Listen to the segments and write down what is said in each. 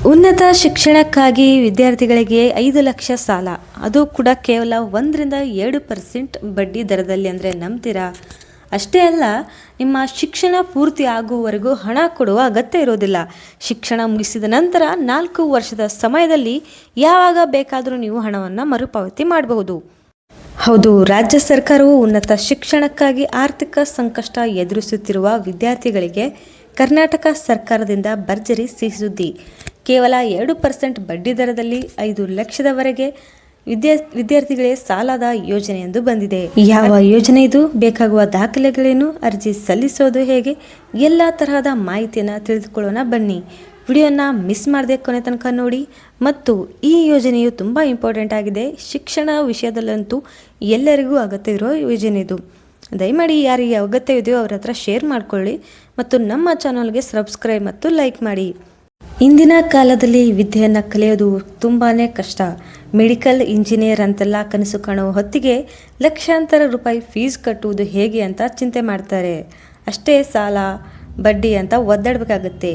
ಉನ್ನತ ಶಿಕ್ಷಣಕ್ಕಾಗಿ ವಿದ್ಯಾರ್ಥಿಗಳಿಗೆ 5 ಲಕ್ಷ ಸಾಲ, ಅದು ಕೂಡ ಕೇವಲ 1-2% ಬಡ್ಡಿ ದರದಲ್ಲಿ. ಅಂದರೆ ನಂಬ್ತೀರಾ? ಅಷ್ಟೇ ಅಲ್ಲ, ನಿಮ್ಮ ಶಿಕ್ಷಣ ಪೂರ್ತಿ ಆಗುವವರೆಗೂ ಹಣ ಕೊಡುವ ಅಗತ್ಯ ಇರೋದಿಲ್ಲ. ಶಿಕ್ಷಣ ಮುಗಿಸಿದ ನಂತರ 4 ವರ್ಷದ ಸಮಯದಲ್ಲಿ ಯಾವಾಗ ಬೇಕಾದರೂ ನೀವು ಹಣವನ್ನು ಮರುಪಾವತಿ ಮಾಡಬಹುದು. ಹೌದು, ರಾಜ್ಯ ಸರ್ಕಾರವು ಉನ್ನತ ಶಿಕ್ಷಣಕ್ಕಾಗಿ ಆರ್ಥಿಕ ಸಂಕಷ್ಟ ಎದುರಿಸುತ್ತಿರುವ ವಿದ್ಯಾರ್ಥಿಗಳಿಗೆ ಕರ್ನಾಟಕ ಸರ್ಕಾರದಿಂದ ಭರ್ಜರಿ ಸಿಹಿ ಸುದ್ದಿ. ಕೇವಲ 2% ಬಡ್ಡಿ ದರದಲ್ಲಿ 5 ಲಕ್ಷದವರೆಗೆ ವಿದ್ಯಾರ್ಥಿಗಳಿಗೆ ಸಾಲದ ಯೋಜನೆ ಎಂದು ಬಂದಿದೆ. ಯಾವ ಯೋಜನೆ ಇದು? ಬೇಕಾಗುವ ದಾಖಲೆಗಳೇನು? ಅರ್ಜಿ ಸಲ್ಲಿಸೋದು ಹೇಗೆ? ಎಲ್ಲ ತರಹದ ಮಾಹಿತಿಯನ್ನು ತಿಳಿದುಕೊಳ್ಳೋಣ ಬನ್ನಿ. ವಿಡಿಯೋನ ಮಿಸ್ ಮಾಡದೆ ಕೊನೆ ತನಕ ನೋಡಿ. ಮತ್ತು ಈ ಯೋಜನೆಯು ತುಂಬ ಇಂಪಾರ್ಟೆಂಟ್ ಆಗಿದೆ. ಶಿಕ್ಷಣ ವಿಷಯದಲ್ಲಂತೂ ಎಲ್ಲರಿಗೂ ಅಗತ್ಯ ಇರೋ ಯೋಜನೆ ಇದು. ದಯಮಾಡಿ ಯಾರಿಗೆ ಅಗತ್ಯ ಇದೆಯೋ ಅವ್ರ ಹತ್ರ ಶೇರ್ ಮಾಡಿಕೊಳ್ಳಿ ಮತ್ತು ನಮ್ಮ ಚಾನಲ್ಗೆ ಸಬ್ಸ್ಕ್ರೈಬ್ ಮತ್ತು ಲೈಕ್ ಮಾಡಿ. ಇಂದಿನ ಕಾಲದಲ್ಲಿ ವಿದ್ಯೆಯನ್ನು ಕಲಿಯೋದು ತುಂಬಾ ಕಷ್ಟ. ಮೆಡಿಕಲ್ ಇಂಜಿನಿಯರ್ ಅಂತೆಲ್ಲ ಕನಸು ಕಾಣುವ ಹೊತ್ತಿಗೆ ಲಕ್ಷಾಂತರ ರೂಪಾಯಿ ಫೀಸ್ ಕಟ್ಟುವುದು ಹೇಗೆ ಅಂತ ಚಿಂತೆ ಮಾಡ್ತಾರೆ. ಅಷ್ಟೇ ಸಾಲ ಬಡ್ಡಿ ಅಂತ ಒದ್ದಾಡಬೇಕಾಗುತ್ತೆ.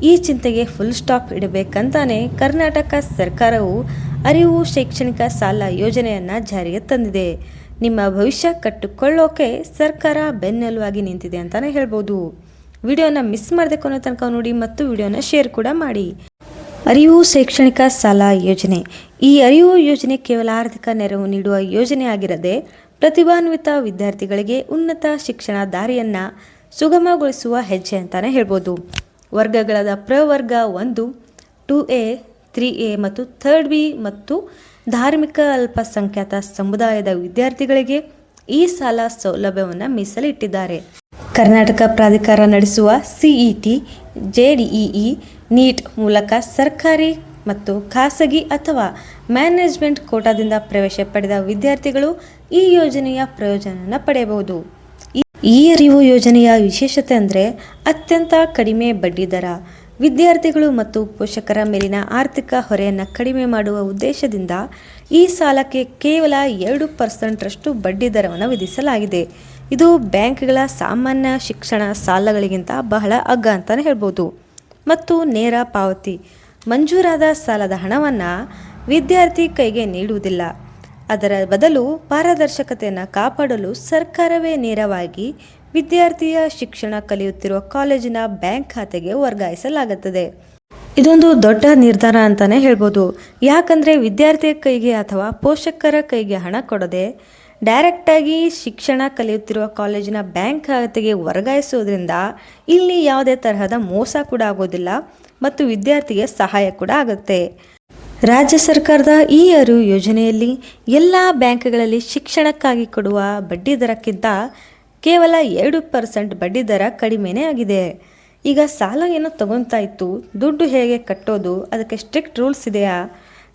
ಈ ಚಿಂತೆಗೆ ಫುಲ್ ಸ್ಟಾಪ್ ಇಡಬೇಕಂತಾನೆ ಕರ್ನಾಟಕ ಸರ್ಕಾರವು ಅರಿವು ಶೈಕ್ಷಣಿಕ ಸಾಲ ಯೋಜನೆಯನ್ನು ಜಾರಿಗೆ ತಂದಿದೆ. ನಿಮ್ಮ ಭವಿಷ್ಯ ಕಟ್ಟಿಕೊಳ್ಳೋಕೆ ಸರ್ಕಾರ ಬೆನ್ನೆಲುವಾಗಿ ನಿಂತಿದೆ ಅಂತಲೇ ಹೇಳ್ಬೋದು. ವಿಡಿಯೋನ ಮಿಸ್ ಮಾಡದೆ ಕೊನೆ ತನಕ ನೋಡಿ ಮತ್ತು ವಿಡಿಯೋನ ಶೇರ್ ಕೂಡ ಮಾಡಿ. ಅರಿವು ಶೈಕ್ಷಣಿಕ ಸಾಲ ಯೋಜನೆ. ಈ ಅರಿವು ಯೋಜನೆ ಕೇವಲ ಆರ್ಥಿಕ ನೆರವು ನೀಡುವ ಯೋಜನೆ ಆಗಿರದೆ ಪ್ರತಿಭಾನ್ವಿತ ವಿದ್ಯಾರ್ಥಿಗಳಿಗೆ ಉನ್ನತ ಶಿಕ್ಷಣ ದಾರಿಯನ್ನು ಸುಗಮಗೊಳಿಸುವ ಹೆಜ್ಜೆ ಅಂತಲೇ ಹೇಳ್ಬೋದು. ವರ್ಗಗಳಾದ ಪ್ರವರ್ಗ 1, 2A, 3A ಮತ್ತು 3B ಮತ್ತು ಧಾರ್ಮಿಕ ಅಲ್ಪಸಂಖ್ಯಾತ ಸಮುದಾಯದ ವಿದ್ಯಾರ್ಥಿಗಳಿಗೆ ಈ ಸಾಲ ಸೌಲಭ್ಯವನ್ನು ಮೀಸಲಿಟ್ಟಿದ್ದಾರೆ. ಕರ್ನಾಟಕ ಪ್ರಾಧಿಕಾರ ನಡೆಸುವ CET, JEE, ನೀಟ್ ಮೂಲಕ ಸರ್ಕಾರಿ ಮತ್ತು ಖಾಸಗಿ ಅಥವಾ ಮ್ಯಾನೇಜ್ಮೆಂಟ್ ಕೋಟಾದಿಂದ ಪ್ರವೇಶ ಪಡೆದ ವಿದ್ಯಾರ್ಥಿಗಳು ಈ ಯೋಜನೆಯ ಪ್ರಯೋಜನವನ್ನು ಪಡೆಯಬಹುದು. ಈ ಅರಿವು ಯೋಜನೆಯ ವಿಶೇಷತೆ ಅಂದರೆ ಅತ್ಯಂತ ಕಡಿಮೆ ಬಡ್ಡಿ ದರ. ವಿದ್ಯಾರ್ಥಿಗಳು ಮತ್ತು ಪೋಷಕರ ಮೇಲಿನ ಆರ್ಥಿಕ ಹೊರೆಯನ್ನು ಕಡಿಮೆ ಮಾಡುವ ಉದ್ದೇಶದಿಂದ ಈ ಸಾಲಕ್ಕೆ ಕೇವಲ 2% ಬಡ್ಡಿ ದರವನ್ನು ವಿಧಿಸಲಾಗಿದೆ. ಇದು ಬ್ಯಾಂಕ್ಗಳ ಸಾಮಾನ್ಯ ಶಿಕ್ಷಣ ಸಾಲಗಳಿಗಿಂತ ಬಹಳ ಅಗ್ಗ ಅಂತಲೇ ಹೇಳ್ಬೋದು. ಮತ್ತು ನೇರ ಪಾವತಿ. ಮಂಜೂರಾದ ಸಾಲದ ಹಣವನ್ನು ವಿದ್ಯಾರ್ಥಿ ಕೈಗೆ ನೀಡುವುದಿಲ್ಲ. ಅದರ ಬದಲು ಪಾರದರ್ಶಕತೆಯನ್ನು ಕಾಪಾಡಲು ಸರ್ಕಾರವೇ ನೇರವಾಗಿ ವಿದ್ಯಾರ್ಥಿಯ ಶಿಕ್ಷಣ ಕಲಿಯುತ್ತಿರುವ ಕಾಲೇಜಿನ ಬ್ಯಾಂಕ್ ಖಾತೆಗೆ ವರ್ಗಾಯಿಸಲಾಗುತ್ತದೆ. ಇದೊಂದು ದೊಡ್ಡ ನಿರ್ಧಾರ ಅಂತಲೇ ಹೇಳ್ಬೋದು. ಯಾಕಂದರೆ ವಿದ್ಯಾರ್ಥಿಯ ಕೈಗೆ ಅಥವಾ ಪೋಷಕರ ಕೈಗೆ ಹಣ ಕೊಡದೆ ಡೈರೆಕ್ಟಾಗಿ ಶಿಕ್ಷಣ ಕಲಿಯುತ್ತಿರುವ ಕಾಲೇಜಿನ ಬ್ಯಾಂಕ್ ಖಾತೆಗೆ ವರ್ಗಾಯಿಸೋದ್ರಿಂದ ಇಲ್ಲಿ ಯಾವುದೇ ತರಹದ ಮೋಸ ಕೂಡ ಆಗೋದಿಲ್ಲ ಮತ್ತು ವಿದ್ಯಾರ್ಥಿಗೆ ಸಹಾಯ ಕೂಡ ಆಗುತ್ತೆ. ರಾಜ್ಯ ಸರ್ಕಾರದ ಈ ಅರಿವು ಯೋಜನೆಯಲ್ಲಿ ಎಲ್ಲ ಬ್ಯಾಂಕ್ಗಳಲ್ಲಿ ಶಿಕ್ಷಣಕ್ಕಾಗಿ ಕೊಡುವ ಬಡ್ಡಿ ದರಕ್ಕಿಂತ ಕೇವಲ 2% ಬಡ್ಡಿ ದರ ಕಡಿಮೆನೇ ಆಗಿದೆ. ಈಗ ಸಾಲ ಏನೋ ತಗೊತಾ ಇತ್ತು, ದುಡ್ಡು ಹೇಗೆ ಕಟ್ಟೋದು? ಅದಕ್ಕೆ ಸ್ಟ್ರಿಕ್ಟ್ ರೂಲ್ಸ್ ಇದೆಯಾ?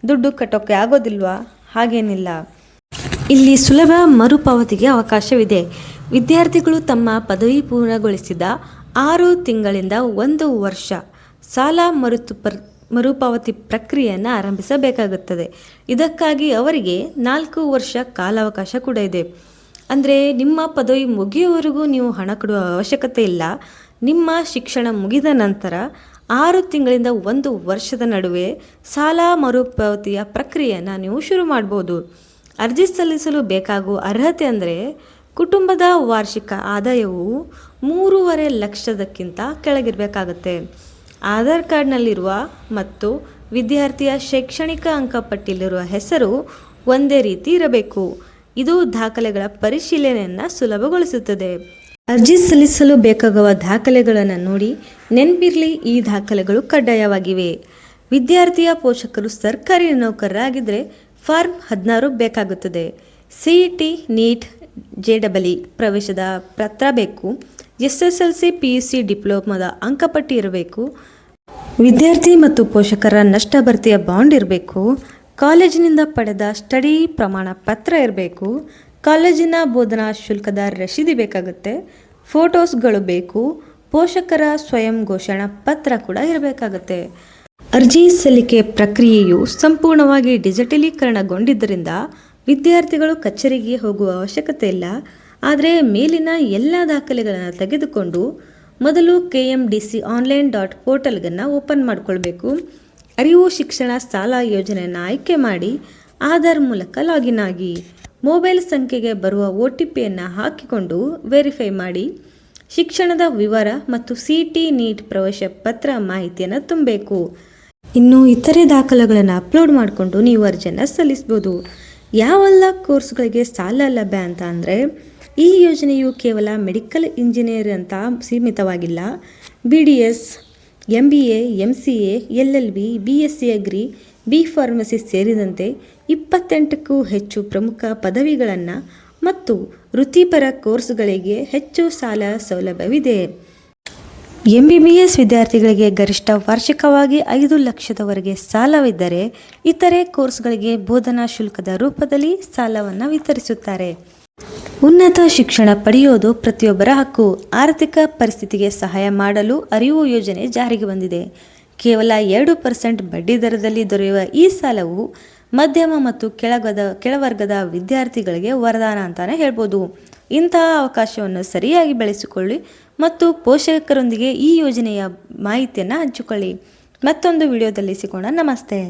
ದುಡ್ಡು ಕಟ್ಟೋಕ್ಕೆ ಆಗೋದಿಲ್ವಾ? ಹಾಗೇನಿಲ್ಲ. ಇಲ್ಲಿ ಸುಲಭ ಮರುಪಾವತಿಗೆ ಅವಕಾಶವಿದೆ. ವಿದ್ಯಾರ್ಥಿಗಳು ತಮ್ಮ ಪದವಿ ಪೂರ್ಣಗೊಳಿಸಿದ 6 ತಿಂಗಳಿಂದ 1 ವರ್ಷ ಸಾಲ ಮರುಪಾವತಿ ಪ್ರಕ್ರಿಯೆಯನ್ನು ಆರಂಭಿಸಬೇಕಾಗುತ್ತದೆ. ಇದಕ್ಕಾಗಿ ಅವರಿಗೆ 4 ವರ್ಷ ಕಾಲಾವಕಾಶ ಕೂಡ ಇದೆ. ಅಂದರೆ ನಿಮ್ಮ ಪದವಿ ಮುಗಿಯುವವರೆಗೂ ನೀವು ಹಣ ಕೊಡುವ ಅವಶ್ಯಕತೆ ಇಲ್ಲ. ನಿಮ್ಮ ಶಿಕ್ಷಣ ಮುಗಿದ ನಂತರ 6 ತಿಂಗಳಿಂದ 1 ವರ್ಷದ ನಡುವೆ ಸಾಲ ಮರುಪಾವತಿಯ ಪ್ರಕ್ರಿಯೆಯನ್ನು ನೀವು ಶುರು ಮಾಡ್ಬೋದು. ಅರ್ಜಿ ಸಲ್ಲಿಸಲು ಬೇಕಾಗುವ ಅರ್ಹತೆ ಅಂದರೆ ಕುಟುಂಬದ ವಾರ್ಷಿಕ ಆದಾಯವು 3.5 ಲಕ್ಷದಕ್ಕಿಂತ ಕೆಳಗಿರಬೇಕಾಗತ್ತೆ. ಆಧಾರ್ ಕಾರ್ಡ್ನಲ್ಲಿರುವ ಮತ್ತು ವಿದ್ಯಾರ್ಥಿಯ ಶೈಕ್ಷಣಿಕ ಅಂಕಪಟ್ಟಿಯಲ್ಲಿರುವ ಹೆಸರು ಒಂದೇ ರೀತಿ ಇರಬೇಕು. ಇದು ದಾಖಲೆಗಳ ಪರಿಶೀಲನೆಯನ್ನು ಸುಲಭಗೊಳಿಸುತ್ತದೆ. ಅರ್ಜಿ ಸಲ್ಲಿಸಲು ಬೇಕಾಗುವ ದಾಖಲೆಗಳನ್ನು ನೋಡಿ. ನೆನಪಿರಲಿ, ಈ ದಾಖಲೆಗಳು ಕಡ್ಡಾಯವಾಗಿವೆ. ವಿದ್ಯಾರ್ಥಿಯ ಪೋಷಕರು ಸರ್ಕಾರಿ ನೌಕರರಾಗಿದ್ದರೆ ಫಾರ್ಮ್ 16 ಬೇಕಾಗುತ್ತದೆ. CET, ನೀಟ್, JEE ಪ್ರವೇಶದ ಪತ್ರ ಬೇಕು. SSLC, PUC, ಡಿಪ್ಲೊಮಾದ ಅಂಕಪಟ್ಟಿ ಇರಬೇಕು. ವಿದ್ಯಾರ್ಥಿ ಮತ್ತು ಪೋಷಕರ ನಷ್ಟ ಭರ್ತಿಯ ಬಾಂಡ್ ಇರಬೇಕು. ಕಾಲೇಜಿನಿಂದ ಪಡೆದ ಸ್ಟಡಿ ಪ್ರಮಾಣ ಪತ್ರ ಇರಬೇಕು. ಕಾಲೇಜಿನ ಬೋಧನಾ ಶುಲ್ಕದ ರಸೀದಿ ಬೇಕಾಗುತ್ತೆ. ಫೋಟೋಸ್ಗಳು ಬೇಕು. ಪೋಷಕರ ಸ್ವಯಂ ಘೋಷಣಾ ಪತ್ರ ಕೂಡ ಇರಬೇಕಾಗುತ್ತೆ. ಅರ್ಜಿ ಸಲ್ಲಿಕೆ ಪ್ರಕ್ರಿಯೆಯು ಸಂಪೂರ್ಣವಾಗಿ ಡಿಜಿಟಲೀಕರಣಗೊಂಡಿದ್ದರಿಂದ ವಿದ್ಯಾರ್ಥಿಗಳು ಕಚೇರಿಗೆ ಹೋಗುವ ಅವಶ್ಯಕತೆ ಇಲ್ಲ. ಆದರೆ ಮೇಲಿನ ಎಲ್ಲ ದಾಖಲೆಗಳನ್ನು ತೆಗೆದುಕೊಂಡು ಮೊದಲು KMDC online.portal ಓಪನ್ ಮಾಡಿಕೊಳ್ಬೇಕು. ಅರಿವು ಶಿಕ್ಷಣ ಸಾಲ ಯೋಜನೆಯನ್ನು ಆಯ್ಕೆ ಮಾಡಿ ಆಧಾರ್ ಮೂಲಕ ಲಾಗಿನ್ ಆಗಿ ಮೊಬೈಲ್ ಸಂಖ್ಯೆಗೆ ಬರುವ OTPಯನ್ನು ಹಾಕಿಕೊಂಡು ವೆರಿಫೈ ಮಾಡಿ ಶಿಕ್ಷಣದ ವಿವರ ಮತ್ತು CT ನೀಟ್ ಪ್ರವೇಶ ಪತ್ರ ಮಾಹಿತಿಯನ್ನು ತುಂಬಬೇಕು. ಇನ್ನು ಇತರೆ ದಾಖಲೆಗಳನ್ನು ಅಪ್ಲೋಡ್ ಮಾಡಿಕೊಂಡು ನೀವು ಅರ್ಜಿಯನ್ನು ಸಲ್ಲಿಸ್ಬೋದು. ಯಾವೆಲ್ಲ ಕೋರ್ಸ್ಗಳಿಗೆ ಸಾಲ ಲಭ್ಯ ಅಂತ ಅಂದರೆ ಈ ಯೋಜನೆಯು ಕೇವಲ ಮೆಡಿಕಲ್ ಇಂಜಿನಿಯರ್ ಅಂತ ಸೀಮಿತವಾಗಿಲ್ಲ. BDS, MBA, MCA, LLB, BSc agri, B.Pharmacy ಸೇರಿದಂತೆ 28ಕ್ಕೂ ಹೆಚ್ಚು ಪ್ರಮುಖ ಪದವಿಗಳನ್ನು ಮತ್ತು ವೃತ್ತಿಪರ ಕೋರ್ಸ್ಗಳಿಗೆ ಹೆಚ್ಚು ಸಾಲ ಸೌಲಭ್ಯವಿದೆ. MBBS ವಿದ್ಯಾರ್ಥಿಗಳಿಗೆ ಗರಿಷ್ಠ ವಾರ್ಷಿಕವಾಗಿ 5 ಲಕ್ಷದವರೆಗೆ ಸಾಲವಿದ್ದರೆ ಇತರೆ ಕೋರ್ಸ್ಗಳಿಗೆ ಬೋಧನಾ ಶುಲ್ಕದ ರೂಪದಲ್ಲಿ ಸಾಲವನ್ನು ವಿತರಿಸುತ್ತಾರೆ. ಉನ್ನತ ಶಿಕ್ಷಣ ಪಡೆಯೋದು ಪ್ರತಿಯೊಬ್ಬರ ಹಕ್ಕು. ಆರ್ಥಿಕ ಪರಿಸ್ಥಿತಿಗೆ ಸಹಾಯ ಮಾಡಲು ಅರಿವು ಯೋಜನೆ ಜಾರಿಗೆ ಬಂದಿದೆ. ಕೇವಲ 2% ಬಡ್ಡಿ ದರದಲ್ಲಿ ದೊರೆಯುವ ಈ ಸಾಲವು ಮಧ್ಯಮ ಮತ್ತು ಕೆಳವರ್ಗದ ವಿದ್ಯಾರ್ಥಿಗಳಿಗೆ ವರದಾನ ಅಂತಾನೆ ಹೇಳ್ಬೋದು. ಇಂತಹ ಅವಕಾಶವನ್ನು ಸರಿಯಾಗಿ ಬಳಸಿಕೊಳ್ಳಿ ಮತ್ತು ಪೋಷಕರೊಂದಿಗೆ ಈ ಯೋಜನೆಯ ಮಾಹಿತಿಯನ್ನು ಹಂಚಿಕೊಳ್ಳಿ. ಮತ್ತೊಂದು ವಿಡಿಯೋದಲ್ಲಿ ಸಿಗೋಣ. ನಮಸ್ತೆ.